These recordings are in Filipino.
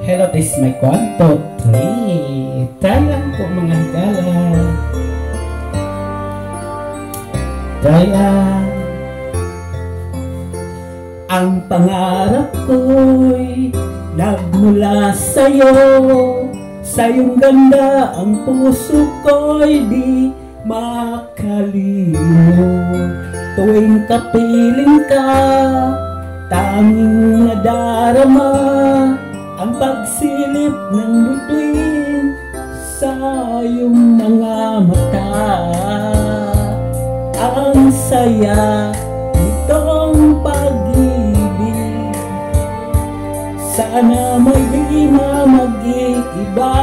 Hello, this is my 1, 2, 3. Try lang po mga higala. Try lang. Ang pangarap ko'y nagmula sa'yo. Sa iyong ganda ang puso ko'y di makalimot. Tuwing kapiling ka, tanging nadarama ang pagsilip ng bituin sa iyong mga mata. Ang saya nitong pag-ibig, sana may di na mag-iiba.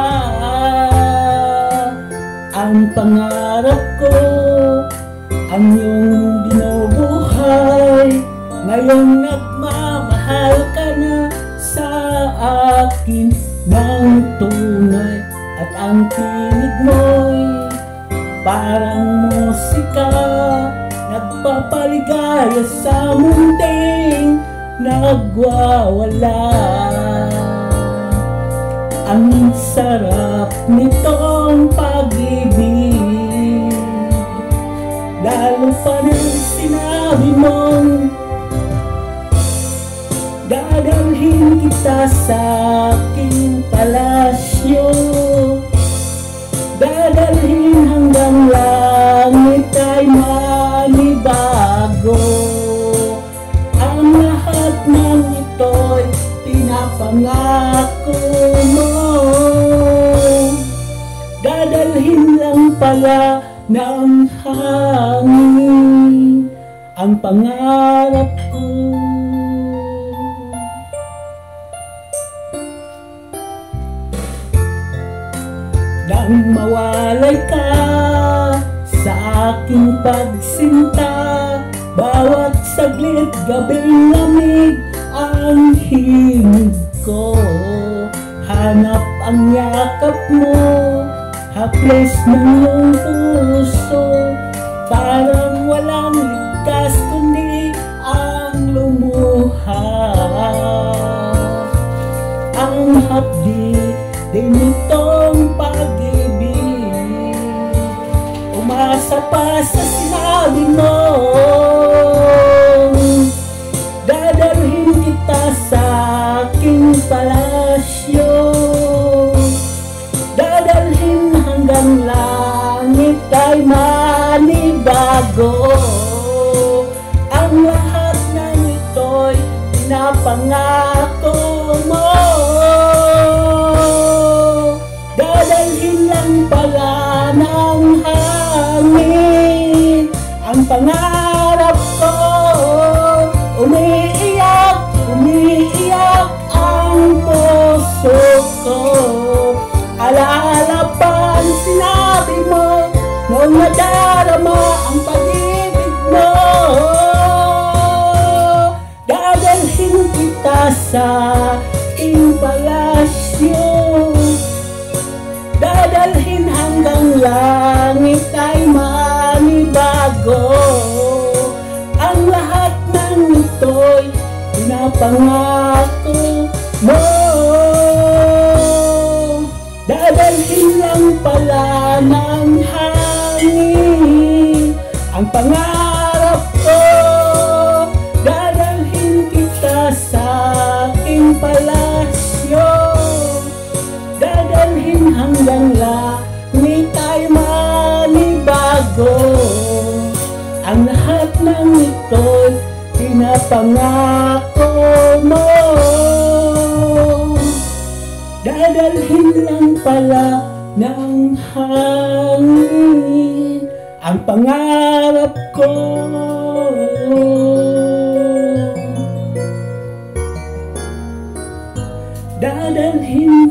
Ang pangarap ko, ang iyong binubuhay, ngayong nagmamahal ka na sa akin ng tunay. At ang tinig mo'y parang musika, nagpapaligaya sa munding nagwawala. Ang sarap nitong pag-ibig, lalo pa nang sinabi mong dadalhin kita sa aking palasyo, dadalhin hanggang langit ay manibago. Ang lahat ng ito'y pinapangako mo, dadalhin lang pala ng hangin ang pangarap ko. Nang mawalay ka sa aking pagsinta, bawat saglit gabing lamig ang himig ko. Hanap ang yakap mo, haplos ng iyong puso, parang walang ligtas kundi ang lumuha. Ang hapdi din itong pag-ibig, umasa pa sa sinabi mo, dadalhin kita sa aking palasyo, dadalhin hanggang langit ay manibago. Ang lahat ng ito'y pinapangako mo, dadalhin lang pala ng hangin ang pangarap ko. Umiiyak, umiiyak ang puso ko, alaala pa ang sinabi mo nung nadarama ang pag-ibig mo. Dadalhin kita sa aking palasyo, dadalhin hanggang langit ay manibago. Ang lahat ng ito'y pinapangako mo, dadalhin lang pala ng hangin ang pangarap ko. Dadalhin kita sa aking palasyo, dadalhin hanggang langit ay manibago. Ang lahat ng ito'y pinapangako mo, dadalhin lang pala ng hangin ang pangarap ko. Dadalhin